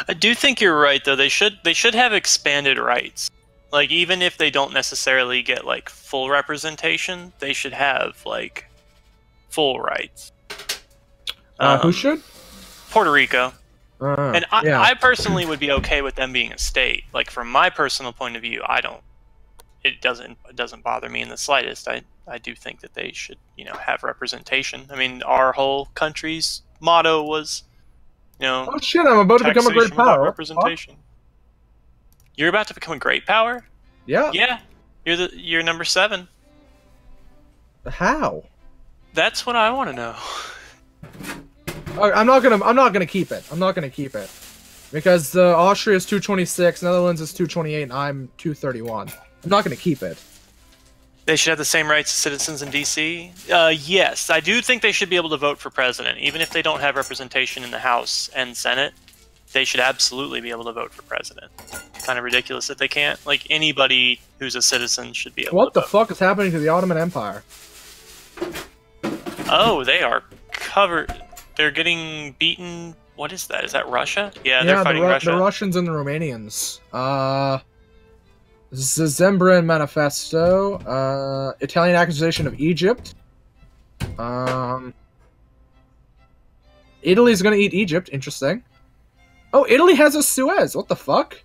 I do think you're right, though. They should have expanded rights. Like, even if they don't necessarily get like full representation, they should have like full rights. Who should? Puerto Rico. And yeah. I personally would be okay with them being a state. Like, from my personal point of view, it doesn't bother me in the slightest. I do think that they should, have representation. I mean, our whole country's motto was, oh shit! I'm about to become a great power. Representation. You're about to become a great power? Yeah. Yeah. You're number 7. How? That's what I want to know. I'm not gonna keep it. I'm not gonna keep it because Austria is 226, Netherlands is 228, and I'm 231. I'm not gonna keep it. They should have the same rights as citizens in DC? Yes, I do think they should be able to vote for president, even if they don't have representation in the House and Senate. They should absolutely be able to vote for president. Kind of ridiculous if they can't. Like, anybody who's a citizen should be able to What the vote. fuck is happening to the Ottoman Empire? Oh, they are covered. They're getting beaten. What is that? Is that Russia? Yeah, they're fighting Russia. The Russians and the Romanians. Zembran Manifesto. Italian accusation of Egypt. Italy's gonna eat Egypt. Interesting. Oh, Italy has a Suez. What the fuck?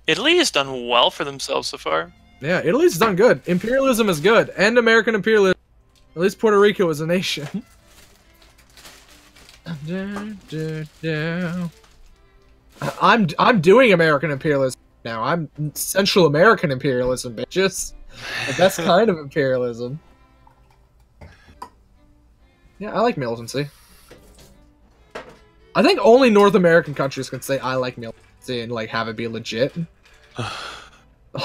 Italy has done well for themselves so far. Yeah, Italy's done good. Imperialism is good. End American imperialism. At least Puerto Rico is a nation. I'm doing American imperialism now. I'm Central American imperialism, bitches. The best kind of imperialism. Yeah, I like militancy. I think only North American countries can say I like militancy and like have it be legit.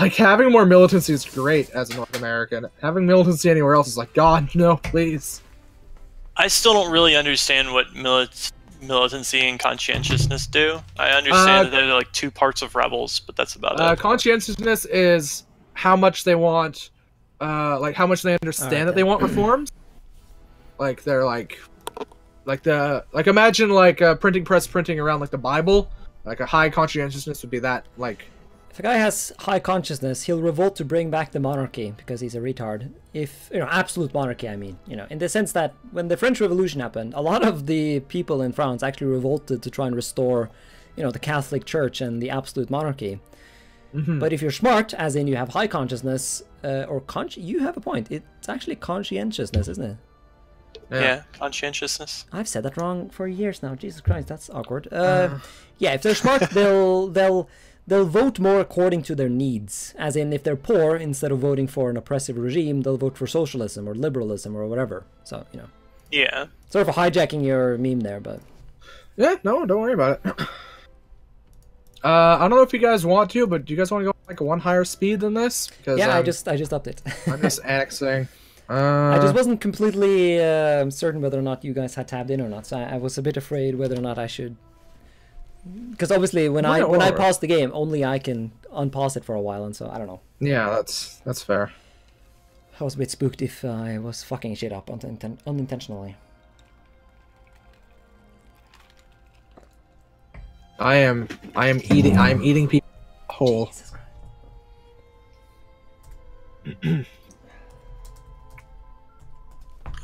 Like, having more militancy is great as a North American. Having militancy anywhere else is like, God, no, please. I still don't really understand what militancy and conscientiousness do. I understand that they're like 2 parts of rebels, but that's about it. Conscientiousness is how much they want, like how much they understand that they want reforms. Like, they're like imagine like a printing press printing around like the Bible. Like, a high conscientiousness would be that, like... If a guy has high consciousness, he'll revolt to bring back the monarchy because he's a retard. If, absolute monarchy, I mean, in the sense that when the French Revolution happened, a lot of the people in France actually revolted to try and restore, the Catholic Church and the absolute monarchy. But if you're smart, as in you have high consciousness, you have a point. It's actually conscientiousness, isn't it? Yeah, conscientiousness. I've said that wrong for years now. Jesus Christ, that's awkward. Yeah, if they're smart, they'll vote more according to their needs. As in, if they're poor, instead of voting for an oppressive regime, they'll vote for socialism or liberalism or whatever. So, Yeah. Sort of hijacking your meme there, but... Yeah, no, don't worry about it. I don't know if you guys want to, but do you guys want to go like 1 higher speed than this? Because, yeah, I just upped it. I'm just annexing. I just wasn't completely certain whether or not you guys had tabbed in or not, so I was a bit afraid whether or not I should... Because obviously, when I pause the game, only I can unpause it for a while, and so I don't know. Yeah, that's fair. I was a bit spooked if I was fucking shit up unintentionally. I am eating people whole.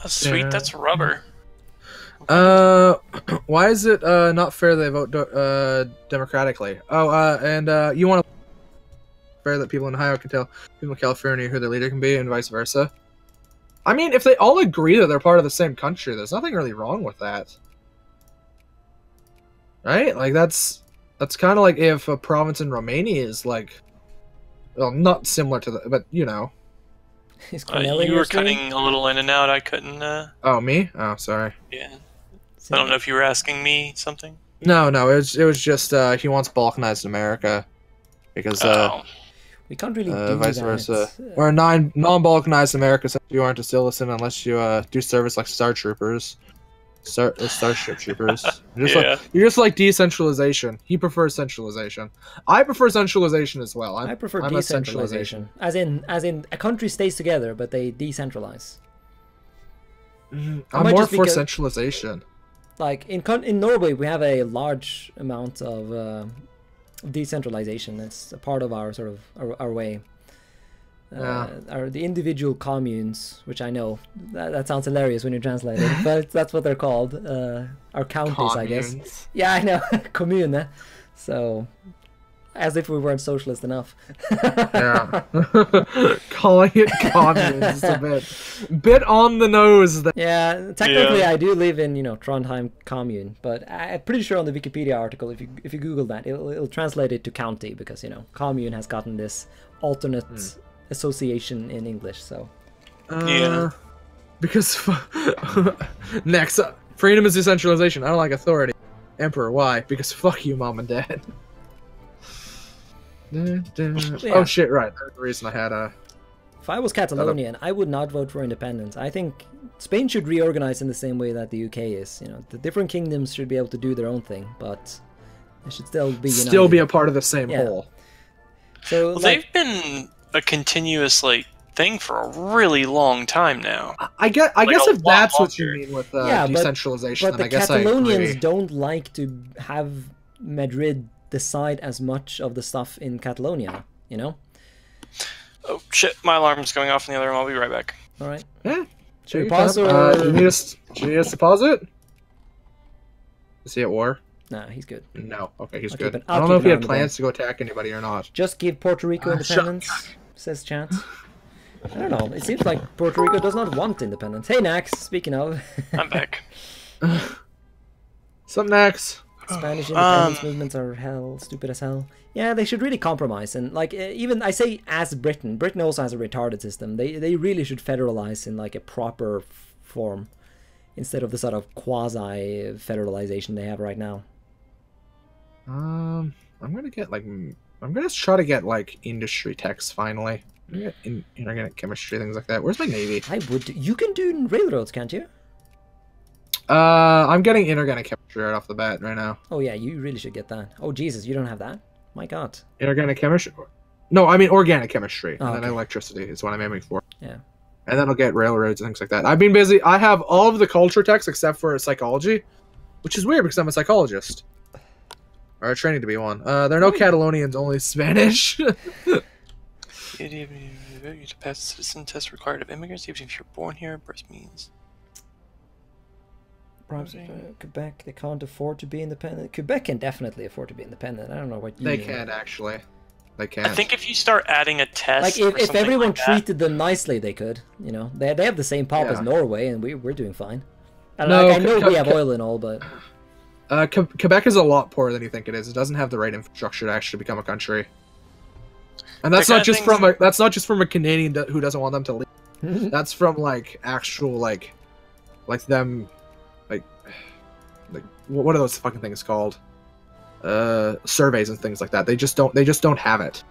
That's sweet. That's rubber. Why is it not fair they vote democratically? Oh, and you want to fair that people in Ohio can tell people in California who their leader can be, and vice versa. I mean, if they all agree that they're part of the same country, there's nothing really wrong with that, right? Like, that's kind of like if a province in Romania is like, well, not similar to the, but you know. You were cutting a little in and out. I couldn't. Oh, me? Oh, sorry. Yeah. I don't know if you were asking me something. No, it was just he wants balkanized America because we can't really do vice that. versa. Or non-balkanized America, since you aren't a citizen unless you do service like Star Troopers, Starship Troopers. You're just like decentralization. He prefers centralization. I prefer centralization as well. I prefer decentralization. As in a country stays together, but they decentralize. I'm more for centralization. like in Norway, we have a large amount of decentralization. It's a part of our sort of our way. The individual communes, which I know that sounds hilarious when you translate it, but that's what they're called. Our counties, communes. I guess. Yeah, I know, commune. So, as if we weren't socialist enough. Yeah, calling it communes is a bit on the nose. Yeah, technically, I do live in Trondheim commune, but I'm pretty sure on the Wikipedia article, if you Google that, it'll translate it to county because commune has gotten this alternate association in English. So because next freedom is decentralization. I don't like authority. Emperor, why? Because fuck you, mom and dad. Oh shit, right, that's the reason I had if I was Catalonian, I would not vote for independence. I think Spain should reorganize in the same way that the UK is. The different kingdoms should be able to do their own thing, but they should still be united. Still be a part of the same whole. So they've been a continuous thing for a really long time now. I guess if that's what you mean with decentralization, but then I guess Catalonians don't like to have Madrid decide as much of the stuff in Catalonia, Oh shit, my alarm's going off in the other room. I'll be right back. All right. Yeah. Should we pause or... do you need us to pause it? Is he at war? No, he's good. No. Okay, he's good. I don't know if he had plans to go attack anybody or not. Just give Puerto Rico independence, says Chance. I don't know. It seems like Puerto Rico does not want independence. Hey, Nax, speaking of. I'm back. What's up, Nax? Spanish independence movements are stupid as hell. Yeah, they should really compromise. And, even I say as Britain. Britain also has a retarded system. They really should federalize in, a proper form instead of the sort of quasi-federalization they have right now. I'm gonna try to get industry techs finally. Inorganic chemistry, things like that. Where's my navy? You can do railroads, can't you? I'm getting inorganic chemistry right off the bat right now. Oh yeah, you really should get that. Oh Jesus, you don't have that? My God. Inorganic chemistry? No, I mean organic chemistry. And then electricity is what I'm aiming for. Yeah. And then I'll get railroads and things like that. I've been busy. I have all of the culture techs except for psychology, which is weird because I'm a psychologist. Or training to be one. There are no Catalonians, only Spanish. You to pass the citizen test required of immigrants, even if you're born here, birth means. Quebec, they can't afford to be independent. Quebec can definitely afford to be independent. I don't know what you They mean. can, actually. They can. I think if you start adding a test, if everyone treated them nicely, they could. They have the same pop as Norway, and we're doing fine. And I know we have oil and all, but Quebec is a lot poorer than you think it is. It doesn't have the right infrastructure to actually become a country. And that's not just from a Canadian who doesn't want them to leave. That's from actual them what are those fucking things called? Surveys and things like that. They just don't have it.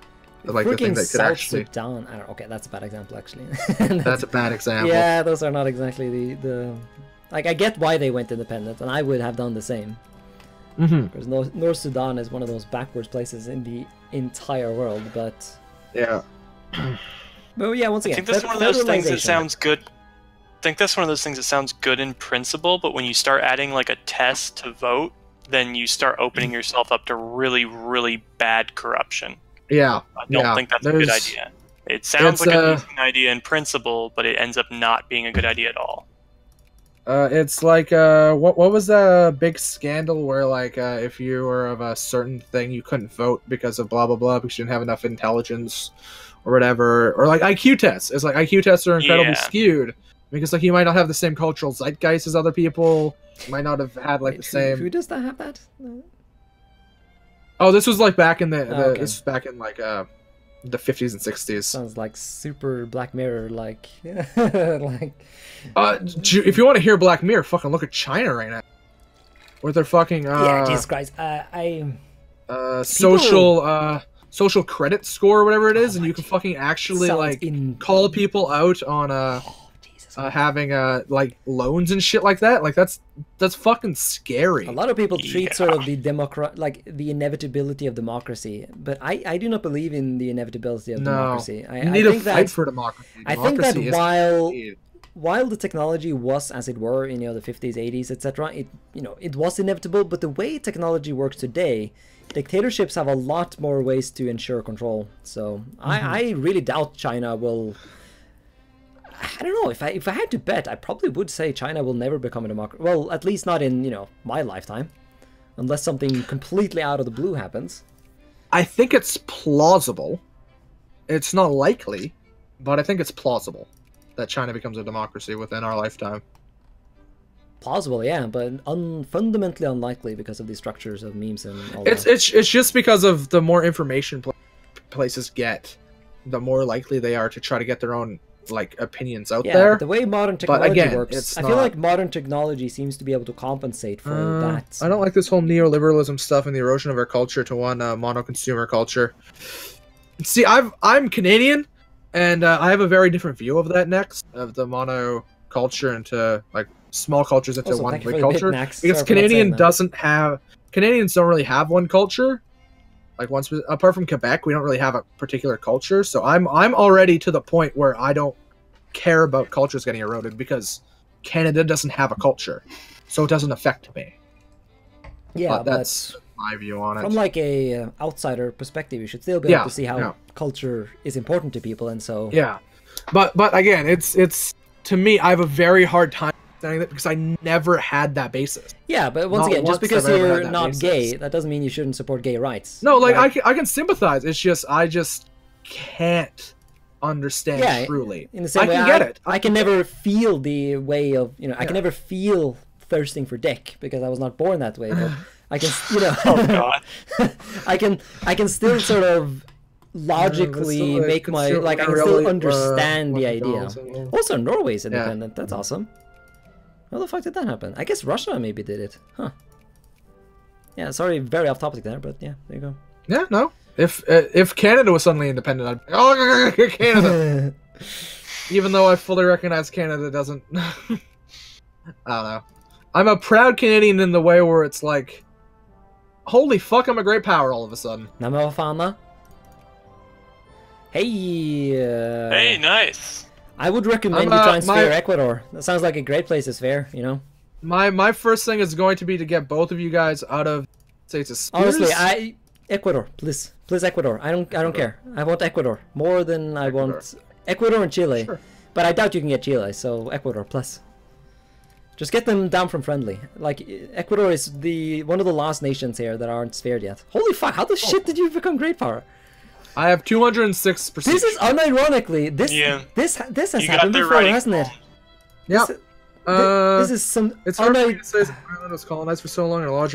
The thing that could actually Sudan. I don't. Okay, that's a bad example actually. That's a bad example. Yeah, those are not exactly the. I get why they went independent, and I would have done the same. Because North Sudan is one of those backwards places in the entire world, but yeah. But yeah, once again, I think that's one of those things that sounds good. I think that's one of those things that sounds good in principle, but when you start adding a test to vote, then you start opening yourself up to really, really bad corruption. Yeah, I don't think that's a good idea. It sounds like a decent idea in principle, but it ends up not being a good idea at all. It's what was the big scandal where if you were of a certain thing you couldn't vote because of blah blah blah because you didn't have enough intelligence or whatever, or IQ tests. It's IQ tests are incredibly skewed because you might not have the same cultural zeitgeist as other people. You might not have had the same. Who does that have that? No. Oh, this was back in this was back in the 50s and 60s. Sounds like super Black Mirror, if you want to hear Black Mirror, fucking look at China right now. With their fucking yeah, Jesus Christ. social credit score or whatever it is, and you can fucking actually call people out on having loans and shit like that. That's fucking scary. A lot of people treat sort of the inevitability of democracy, but I do not believe in the inevitability of democracy. You need to fight for democracy. I think that while while the technology was as it were in the 50s, 80s, etc., it was inevitable. But the way technology works today, dictatorships have a lot more ways to ensure control. So I really doubt China will. I don't know, if I had to bet, I probably would say China will never become a democracy. Well, at least not in my lifetime, unless something completely out of the blue happens. I think it's plausible. It's not likely, but I think it's plausible that China becomes a democracy within our lifetime. Plausible, yeah, but fundamentally unlikely because of the structures of memes and all that. It's just because of the more information places get, the more likely they are to try to get their own opinions out there. But the way modern technology works, I feel like modern technology seems to be able to compensate for that. I don't like this whole neoliberalism stuff and the erosion of our culture to one mono-consumer culture. See, I'm Canadian, and I have a very different view of that of the mono culture into small cultures into one big culture. Because Canadians don't really have one culture. Apart from Quebec, we don't really have a particular culture. So I'm already to the point where I don't care about cultures getting eroded because Canada doesn't have a culture, so it doesn't affect me. Yeah, but that's my view on it. From a outsider perspective, you should still be able to see how culture is important to people, and so But again, it's to me, I have a very hard time understanding that because I never had that basis. Yeah, but once again, just because you're not gay, that doesn't mean you shouldn't support gay rights. No, I can sympathize. It's just I just can't understand truly. In the same way, get it. I can never feel the way of I can never feel thirsting for dick because I was not born that way. But I can oh God. I can still sort of logically make my I can still understand the idea. Also, Norway's independent. That's awesome. How the fuck did that happen? I guess Russia maybe did it. Huh. Yeah, sorry, very off topic there, but yeah, there you go. Yeah, no. If Canada was suddenly independent, I'd be, Canada. Even though I fully recognize Canada doesn't. I don't know. I'm a proud Canadian in the way where it's holy fuck, I'm a great power all of a sudden. Namafana. Hey. Hey, nice. I would recommend you try and sphere Ecuador. That sounds like a great place to sphere, My first thing is going to be to get both of you guys out of states. Honestly, Ecuador, please Ecuador. I don't care. I want Ecuador more than I want Ecuador and Chile. Sure. But I doubt you can get Chile, so Ecuador plus. Just get them down from friendly. Ecuador is one of the last nations here that aren't sphered yet. Holy fuck! How the shit did you become great power? I have 206%. This is unironically this has happened before, hasn't it? Yeah. This is some. It's hard for me to say the island was colonized for so long, and a lot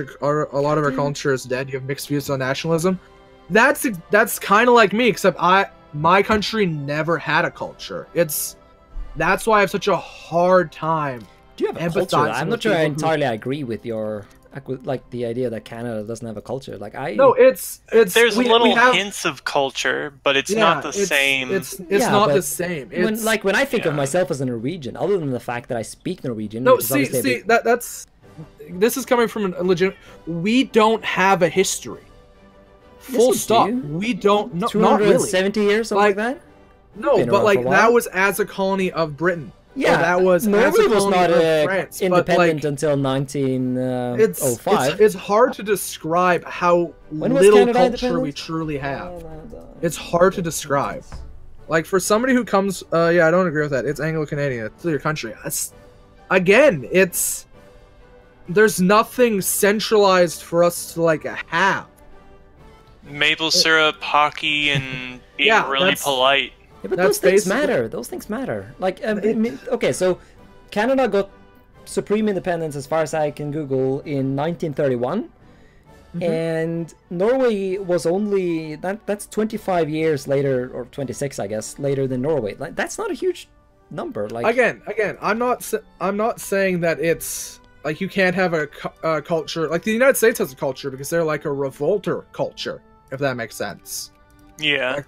of our culture is dead. You have mixed views on nationalism. That's kind of like me, except my country never had a culture. That's why I have such a hard time. Do you have a culture? I'm not sure I entirely agree with your the idea that Canada doesn't have a culture. No, it's there's little hints of culture, but it's not the same. It's not the same. When I think of myself as a Norwegian, other than the fact that I speak Norwegian. No, this is coming from a legit. We don't have a history. Full stop. We don't. No, not really. 270 years, something like that. No, but that was as a colony of Britain. Yeah, that was Norway was not independent until 1905. It's hard to describe how little culture we truly have. It's hard to describe. For somebody who comes, I don't agree with that. It's Anglo-Canadian. It's your country. There's nothing centralized for us to have. Maple syrup, hockey, and being really polite. Yeah, but those things matter. Those things matter. Okay, so Canada got supreme independence, as far as I can Google, in 1931, and Norway was only that's 25 years later, or 26, I guess, later than Norway. That's not a huge number. Again, I'm not saying that it's you can't have a culture. The United States has a culture because they're a revolter culture, if that makes sense. Yeah.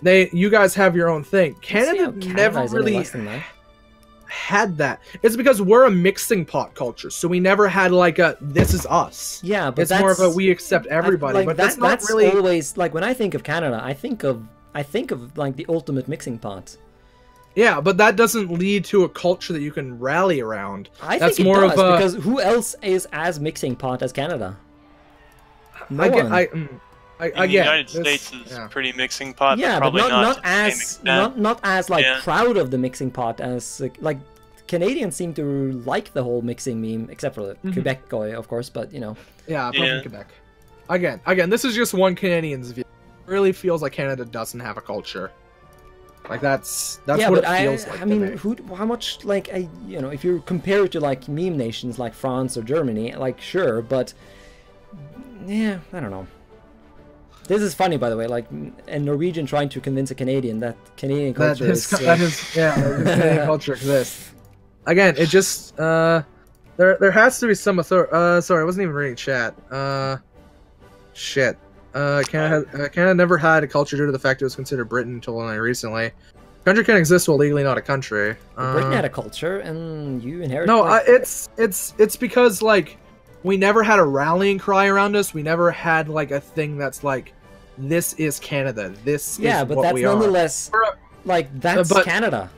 You guys have your own thing. Canada never really had that. It's because we're a mixing pot culture, so we never had this is us. Yeah, but it's more of a we accept everybody. But that's not really always when I think of Canada, I think of the ultimate mixing pot. Yeah, but that doesn't lead to a culture that you can rally around. I That's think it more does, of a, because who else is as mixing pot as Canada? No I get, one. I The get United this- States is yeah. pretty mixing pot, Yeah, but but probably not to the same as extent. not as like Yeah. proud of the mixing pot as like Canadians seem to like the whole mixing meme, except for the Quebec guy, of course. But you know, Yeah, I'm Yeah. from Quebec. Again, this is just one Canadian's view. It really feels like Canada doesn't have a culture. Like that's yeah, what but it feels like. I to mean, me. how much like you know, if you compare it to like meme nations like France or Germany, like sure, but yeah, I don't know. This is funny, by the way, like a Norwegian trying to convince a Canadian that Canadian culture is Canadian culture exists. Again, it just there has to be some authority. Sorry, I wasn't even reading chat. Shit. Canada never had a culture due to the fact it was considered Britain until only recently. Country can exist while legally not a country. Britain had a culture, and you inherit. No, like, it's because like we never had a rallying cry around us. We never had like a thing that's like, this is Canada. This yeah, is but what that's we are. nonetheless like that's but- Canada.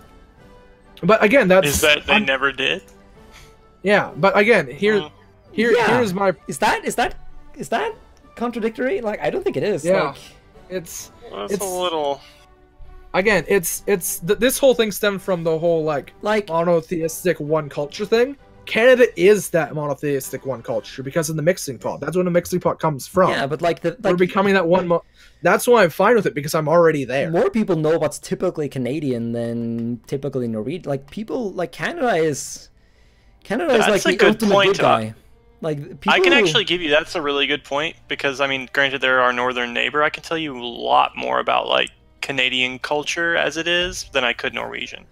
But again, that's Is that they never did? yeah. But again, Yeah. here's my Is that contradictory? Like, I don't think it is. Yeah. Like, it's Well, It's- a little. again this whole thing stemmed from the whole like monotheistic one culture thing. Canada is that monotheistic one culture because of the mixing pot. That's where the mixing pot comes from. yeah, but like We're becoming that one. That's why I'm fine with it because I'm already there. more people know what's typically Canadian than typically Norwegian. Like people like Canada is like That's a the good ultimate point, good guy. Like people I can actually give you that's a really good point because I mean, granted, they're our northern neighbor. I can tell you a lot more about like Canadian culture as it is than I could Norwegian.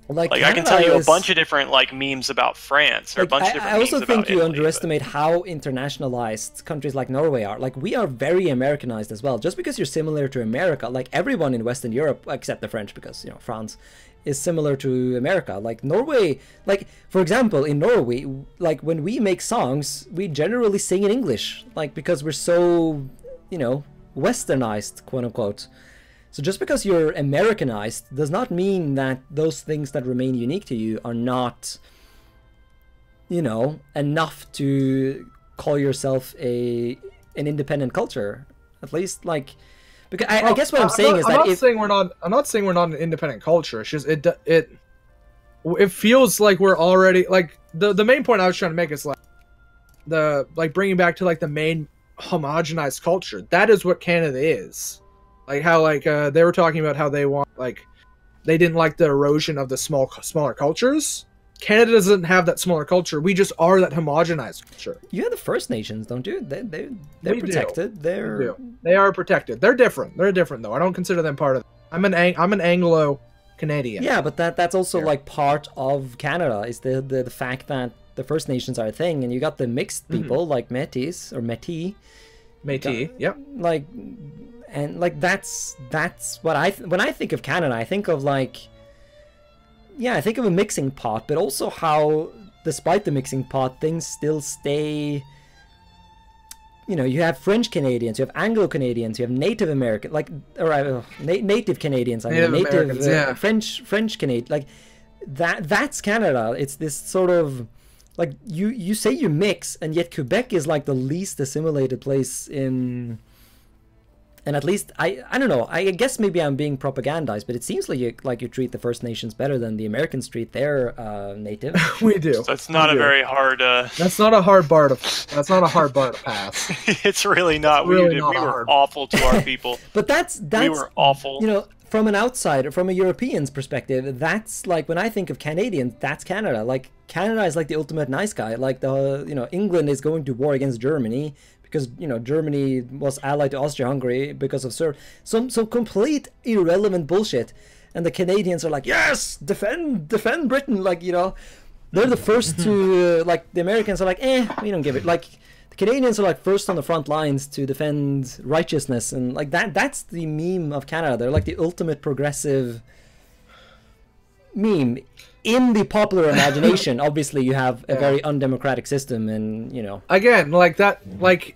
Like I can Canada tell you a is- bunch of different like memes about France or a Like, bunch of different I also memes think about you Italy, underestimate how internationalized countries like Norway are. Like, we are very Americanized as well. Just because you're similar to America, like everyone in Western Europe, except the French, because, you know, France is similar to America. Like, Norway, like, for example, in Norway, like, when we make songs, we generally sing in English. Like, because we're so, you know, westernized, quote unquote. So just because you're Americanized does not mean that those things that remain unique to you are not, you know, enough to call yourself an independent culture. At least, like, because I guess what I'm saying is that I'm not saying we're not an independent culture. It's just it feels like we're already like the main point I was trying to make is like bringing back to like the main homogenized culture. That is what Canada is. Like how they were talking about how they want they didn't like the erosion of the smaller cultures. Canada doesn't have that smaller culture. We just are that homogenized culture. you have the First Nations, don't you? They're We do. protected. They are protected. They're different. They're different though. I don't consider them part of. I'm an Anglo Canadian. Yeah, but that's also Yeah. like part of Canada is the fact that the First Nations are a thing, and you got the mixed people like Métis or Métis. Métis. Yep. Like, and like that's what when I think of Canada, I think of like, yeah, I think of a mixing pot, but also how despite the mixing pot, things still stay. You know, you have French Canadians, you have Anglo Canadians, you have Native American, like, or Native Canadians. I mean, Native Americans, yeah. French Canadian, like that's Canada. It's this sort of like you say you mix, and yet Quebec is like the least assimilated place in. And at least I don't know. I guess maybe I'm being propagandized, but it seems like you treat the First Nations better than the Americans treat their native. We do. That's not a very hard. That's not a hard bar to. That's not a hard bar to pass. It's really not. Really we not were hard. awful to our people. But that's We were awful. You know, from an outsider, from a European's perspective, that's like when I think of Canadians, that's Canada. Like Canada is like the ultimate nice guy. Like England is going to war against Germany. Because, you know, Germany was allied to Austria-Hungary because of some complete irrelevant bullshit. And the Canadians are like, yes, defend Britain. Like, you know, they're the first to, like, the Americans are like, we don't give it. Like, the Canadians are like first on the front lines to defend righteousness. And like that's the meme of Canada. They're like the ultimate progressive meme. In the popular imagination, obviously, you have a very undemocratic system, and you know. Again, like that, like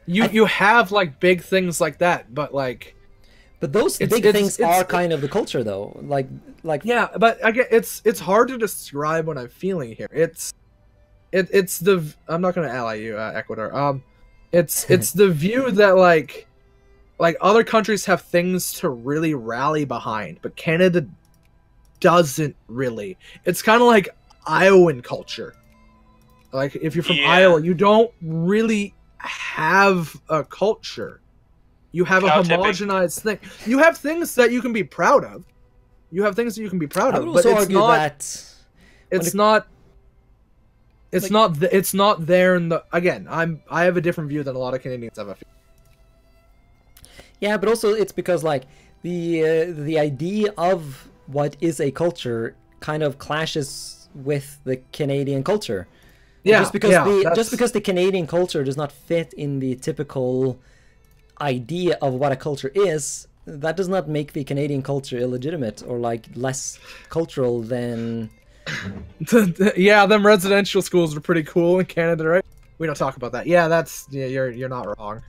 you have like big things like that, but like But those big things are kind of the culture, though. Like yeah, but I get it's hard to describe what I'm feeling here. It's the I'm not gonna ally you, Ecuador. It's the view that like other countries have things to really rally behind, but Canada doesn't really. It's kind of like Iowan culture. Like if you're from Iowa, you don't really have a culture. You have a homogenized thing. You have things that you can be proud of. You have things that you can be proud of, but it's not. It's not there in the. Again, I have a different view than a lot of Canadians have. Yeah, but also it's because like the idea of what is a culture kind of clashes with the Canadian culture. Yeah, just because the Canadian culture does not fit in the typical idea of what a culture is, that does not make the Canadian culture illegitimate or like less cultural than. Yeah, them residential schools are pretty cool in Canada, right? We don't talk about that. Yeah, you're not wrong.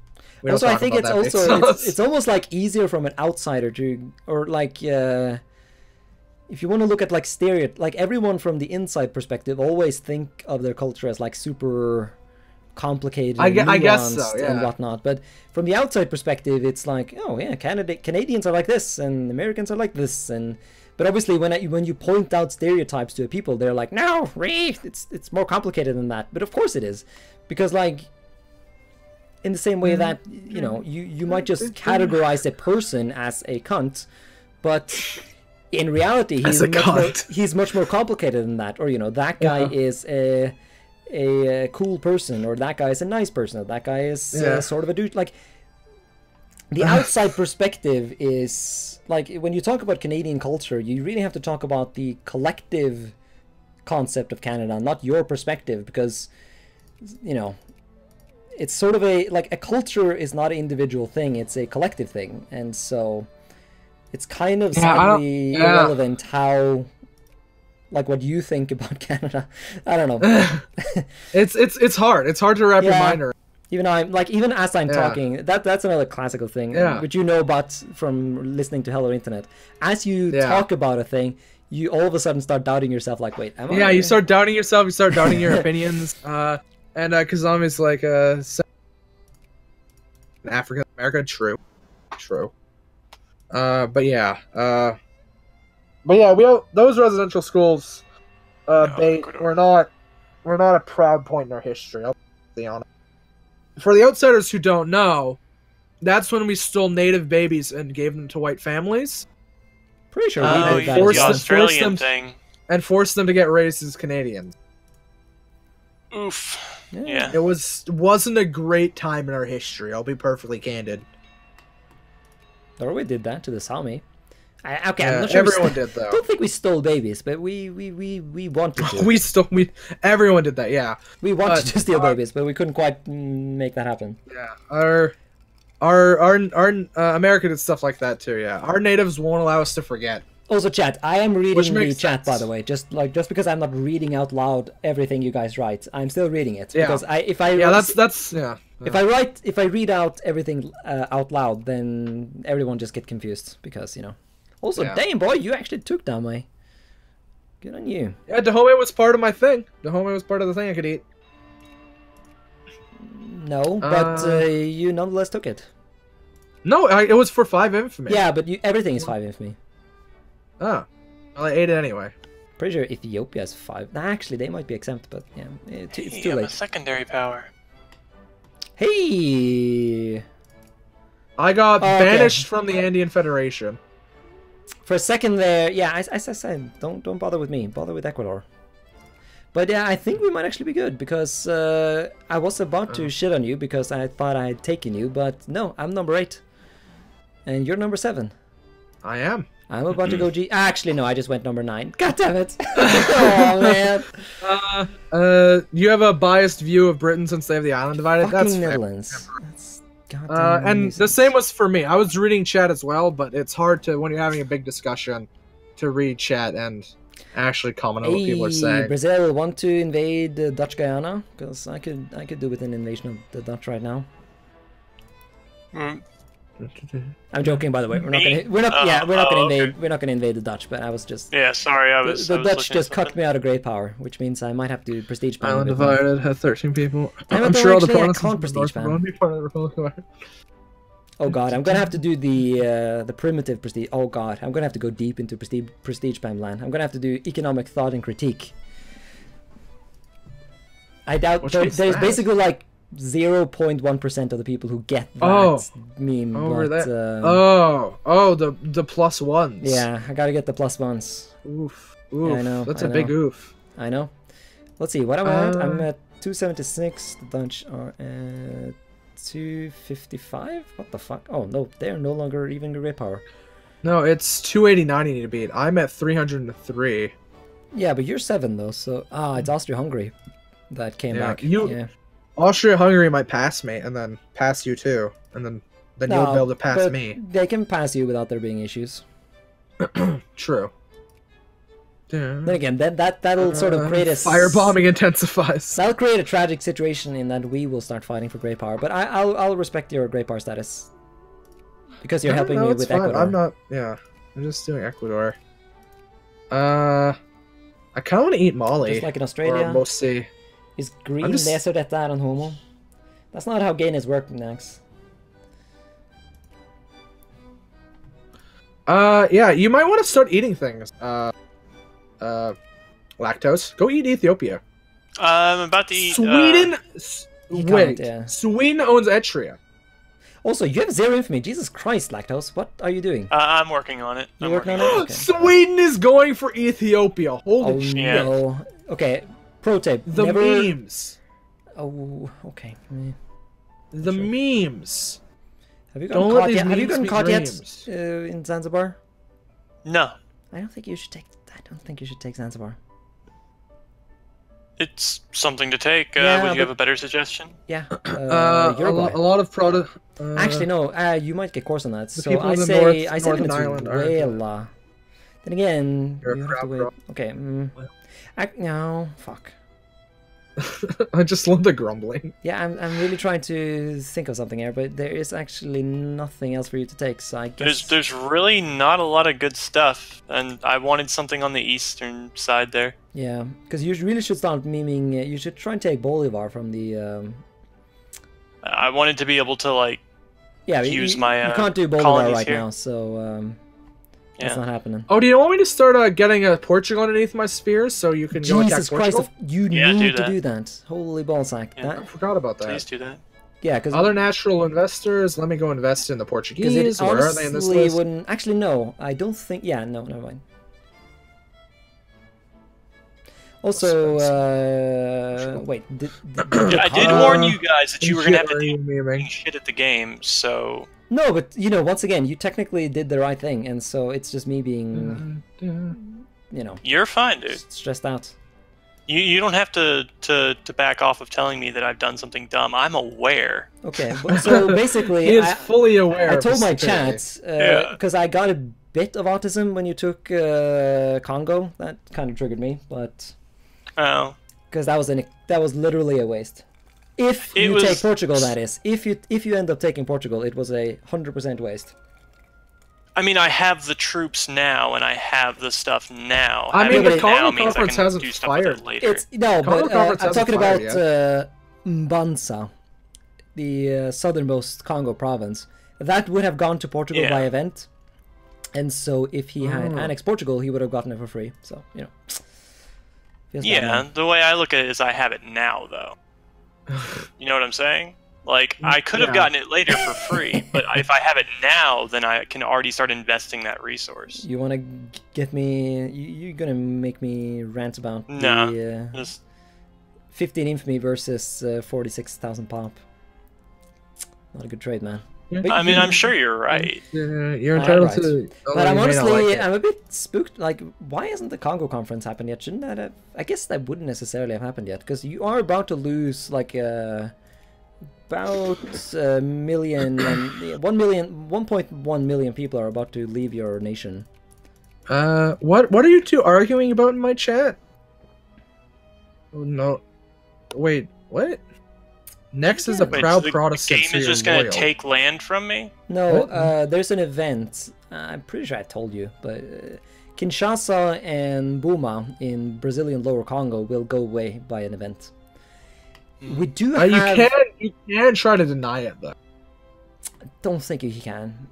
Also, I think it's almost like easier from an outsider to, or like if you want to look at like like everyone from the inside perspective always think of their culture as like super complicated, I guess so, yeah. And whatnot. But from the outside perspective, it's like, oh yeah, Canadians are like this, and Americans are like this, and but obviously when you point out stereotypes to people, they're like, no, it's more complicated than that. But of course it is, because like in the same way that you might just categorize a person as a cunt, but in reality he's much more complicated than that. Or that guy is a cool person, or that guy is a nice person, or that guy is sort of a dude. Like the outside perspective is like, when you talk about Canadian culture, you really have to talk about the collective concept of Canada, not your perspective, because it's sort of a culture is not an individual thing, it's a collective thing, and so it's kind of sadly irrelevant how, like, what you think about Canada. I don't know. it's hard. It's hard to wrap your mind around. Even as I'm talking, that's another classical thing, which about from listening to Hello Internet. As you talk about a thing, you all of a sudden start doubting yourself. Like, wait, am I? Yeah, you start doubting yourself. You start doubting your opinions. And Kazami's like African America, true. But yeah, those residential schools, we're not a proud point in our history. I'll be honest. For the outsiders who don't know, that's when we stole native babies and gave them to white families. Pretty sure we did that. The Australian thing. And forced them to get raised as Canadians. Oof. Yeah. It wasn't a great time in our history. I'll be perfectly candid. Norway did that to the Sami. I'm not sure everyone did though. I don't think we stole babies, but we wanted to. Everyone did that. Yeah. We wanted to steal babies, but we couldn't quite make that happen. Yeah. Our America did stuff like that too. Yeah. Our natives won't allow us to forget. Also, chat. I am reading the chat, by the way. Just because I'm not reading out loud everything you guys write, I'm still reading it. Yeah. Because if I read out everything out loud, then everyone just get confused because Also, damn boy, you actually took Dame. Good on you. Yeah, Dahomey was part of my thing. Dahomey was part of the thing I could eat. No, but you nonetheless took it. No, it was for 5 infamy. Yeah, but everything is 5 infamy. Oh. Well, I ate it anyway. Pretty sure Ethiopia has 5. Actually, they might be exempt, but yeah, it's too late. A secondary power. Hey! I got banished from the Andean Federation. For a second there, yeah, as I said, don't bother with me. Bother with Ecuador. But yeah, I think we might actually be good, because I was about to shit on you because I thought I had taken you, but no, I'm number 8. And you're number 7. I am. I'm about to go G. Actually, no, I just went number 9. God damn it! Oh man. You have a biased view of Britain since they have the island divided. Fucking That's Netherlands. That's and the same was for me. I was reading chat as well, but it's hard to, when you're having a big discussion, to read chat and actually comment on what people are saying. Brazil want to invade Dutch Guyana? Because I could do with an invasion of the Dutch right now. I'm joking, by the way. We're not gonna invade the Dutch. But I was just sorry, the Dutch just cut me out of great power, which means I might have to prestige ban. Island divided, had 13 people. I'm sure all the Protestants will be part of the Republic of Ireland. Oh god, I'm gonna have to do the primitive prestige. Oh god, I'm gonna have to go deep into prestige spam land. I'm gonna have to do economic thought and critique. I doubt there's basically like 0.1% of the people who get that meme. The plus ones. Yeah, I gotta get the plus ones. Oof. Yeah, I know. That's a big oof. I know. Let's see, what am I at? I'm at 276. The Dutch are at 255? What the fuck? Oh no, they're no longer even great power. No, it's 289 you need to beat. I'm at 303. Yeah, but you're 7 though, so it's Austria-Hungary that came back. Austria-Hungary might pass me and then pass you too, and then you'll be able to pass me. They can pass you without there being issues. True. Then again, that'll sort of create a firebombing intensifies. That'll create a tragic situation in that we will start fighting for great power. But I'll respect your great power status because you're helping me with Ecuador. I'm not. Yeah, I'm just doing Ecuador. I kind of want to eat Mali. Just like in Australia. Or mostly. Is green lesser that on homo? That's not how gayness works, Nax. Yeah, you might want to start eating things. Lactose. Go eat Ethiopia. I'm about to eat... Sweden... Sweden owns Etria. Also, you have 0 infamy. Jesus Christ, Lactose. What are you doing? I'm working on it. You're working on it? Okay. Sweden is going for Ethiopia. Holy shit. No. Okay, pro tip. The memes. Oh, okay. The memes. Have you gotten caught yet in Zanzibar? No. I don't think you should take Zanzibar. It's something to take. Would you have a better suggestion? Yeah. A lot of product. Actually, no. You might get course on that. So I say Venezuela. Then again, you have to wait. Okay. No. Fuck. I just love the grumbling. Yeah, I'm really trying to think of something here, but there is actually nothing else for you to take. So I guess there's really not a lot of good stuff, and I wanted something on the eastern side there. Yeah, because you really should start memeing. You should try and take Bolivar from the. I wanted to be able to use my. You can't do Bolivar right now, so. That's not happening. Oh, do you want me to start getting a Portugal underneath my spears so you can go attack Portugal? Jesus Christ, you need to do that. Holy ballsack. Yeah. I forgot about that. Please do that. Yeah, because other natural investors, let me go invest in the Portuguese. Where are they in this list? Wouldn't... Actually, no. I don't think... Yeah, no, never mind. Also, wait. I did warn you guys that you were going to have to do shit at the game, so... No, but, once again, you technically did the right thing, and so it's just me being, You're fine, dude. Stressed out. You don't have to back off of telling me that I've done something dumb. I'm aware. Okay, so basically... He is fully aware. I told my chat, because I got a bit of autism when you took Congo. That kind of triggered me, but... Oh. Because that was literally a waste. If you take Portugal, that is. If you end up taking Portugal, it was a 100% waste. I mean, I have the troops now, and I have the stuff now. I mean, the Congo Conference hasn't fired. I'm talking about Mbanza, the southernmost Congo province. That would have gone to Portugal by event, and so if he had annexed Portugal, he would have gotten it for free. So, Yeah, the way I look at it is I have it now, though. You know what I'm saying? Like, I could have gotten it later for free, but if I have it now, then I can already start investing that resource. You want to get me... You're going to make me rant about the 15 infamy versus 46,000 pop. Not a good trade, man. I mean, I'm sure you're right. Yeah, you're entitled to... But I'm honestly, I'm a bit spooked. Like, why hasn't the Congo conference happened yet? Shouldn't that have... I guess that wouldn't necessarily have happened yet, because you are about to lose, like, about a million... 1.1 million people are about to leave your nation. What are you two arguing about in my chat? Oh, no. Wait, what? Next is a Wait, proud so Protestant. the game is so just you're going to loyal. take land from me? No, there's an event. I'm pretty sure I told you, but Kinshasa and Buma in Brazilian Lower Congo will go away by an event. We do have... You can try to deny it, though. I don't think you can.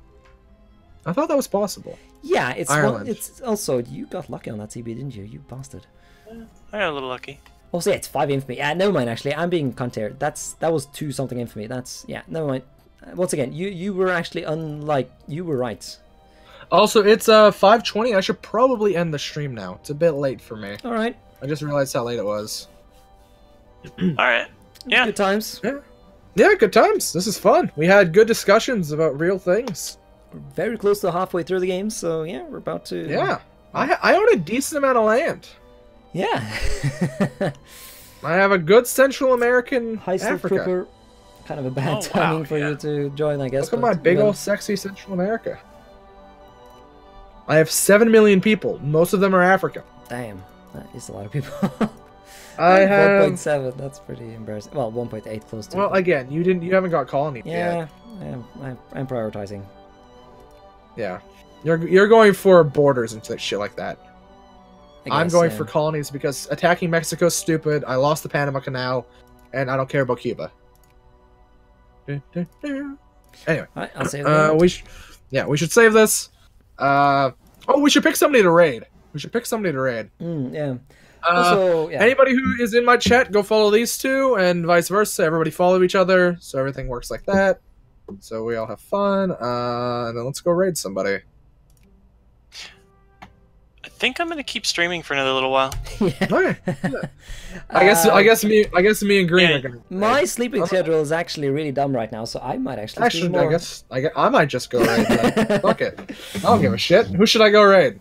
I thought that was possible. Yeah, it's Ireland. it's also... You got lucky on that CB, didn't you? You bastard. I got a little lucky. Also, yeah, it's 5 infamy. Never mind, actually. I'm being countered. That was 2 something infamy. That's... Yeah, never mind. Once again, you were actually you were right. Also, it's 5:20. I should probably end the stream now. It's a bit late for me. All right. I just realized how late it was. All right. Yeah. Good times. Yeah, good times. This is fun. We had good discussions about real things. We're very close to halfway through the game, so yeah, we're about to... Yeah. I own a decent amount of land. Yeah. I have a good Central American High school Africa. trooper. Kind of a bad Oh, timing wow, for yeah. you to join, I guess. Look at my but, big well, old sexy Central America. I have 7 million people. Most of them are African. Damn, that is a lot of people. I have 1.7. That's pretty embarrassing. Well, 1.8 close to. Well, again, you haven't got colony yet. Yeah, I'm prioritizing. Yeah. You're going for borders and shit like that. I'm guess, going yeah. for colonies because attacking Mexico's stupid. I lost the Panama Canal, and I don't care about Cuba. Anyway, Alright, I'll save that. we should save this. We should pick somebody to raid. Yeah. Also, yeah. Anybody who is in my chat, go follow these two, and vice versa. Everybody follow each other, so everything works like that. So we all have fun. And then let's go raid somebody. I think I'm going to keep streaming for another little while. Okay. I guess me and Green yeah, are gonna. My sleeping schedule is actually really dumb right now, so I might actually stream Actually, more. I might just go raid. Then. Fuck it. I don't give a shit. Who should I go raid?